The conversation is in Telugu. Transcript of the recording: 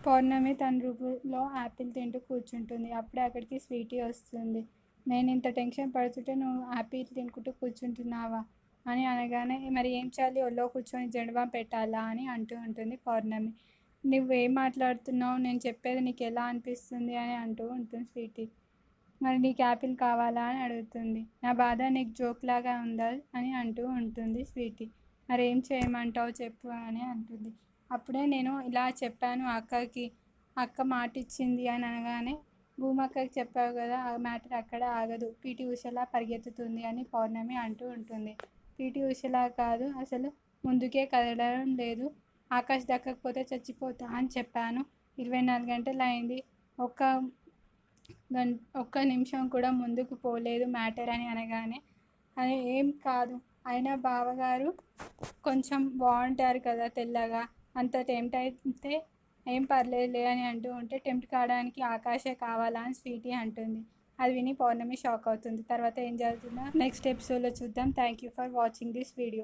పౌర్ణమి తన రూమ్లో యాపిల్ తింటూ కూర్చుంటుంది. అప్పుడే అక్కడికి స్వీటీ వస్తుంది. నేను ఇంత టెన్షన్ పడుతుంటే నువ్వు యాపిల్ తినుకుంటూ కూర్చుంటున్నావా అని అనగానే, మరి ఏం చేయాలి, ఒళ్ళో కూర్చొని జెండుబాం పెట్టాలా అని అంటూ ఉంటుంది పౌర్ణమి. నువ్వేం మాట్లాడుతున్నావు, నేను చెప్పేది నీకు ఎలా అనిపిస్తుంది అని అంటూ ఉంటుంది స్వీటీ. మరి నీకు యాపిల్ కావాలా అని అడుగుతుంది. నా బాధ నీకు జోక్ లాగా ఉందా అని అంటూ ఉంటుంది స్వీటీ. మరి ఏం చేయమంటావు చెప్పు అని అంటుంది. అప్పుడే నేను ఇలా చెప్పాను అక్కకి, అక్క మాట ఇచ్చింది అని అనగానే, భూమక్కకి చెప్పావు కదా, ఆ మ్యాటర్ అక్కడ ఆగదు, పీటీ ఉషలా పరిగెత్తుతుంది అని పౌర్ణమి అంటూ ఉంటుంది. పీటీ ఉషలా కాదు, అసలు ముందుకే కదలడం లేదు, ఆకాష్ దక్కకపోతే చచ్చిపోతా అని చెప్పాను, 24 గంటలు అయింది, ఒక్క నిమిషం కూడా ముందుకు పోలేదు మ్యాటర్ అని అనగానే, అది ఏం కాదు, అయినా బావగారు కొంచెం బాగుంటారు కదా తెల్లగా, అంత టెంప్ట్ అయితే ఏం పర్లేదులే అని అంటూ ఉంటే, టెంప్ట్ కావడానికి ఆకాశే కావాలా అని స్వీటీ అంటుంది. అది విని పౌర్ణమి షాక్ అవుతుంది. తర్వాత ఏం జరుగుతుందో నెక్స్ట్ ఎపిసోడ్లో చూద్దాం. Thank you for watching this video.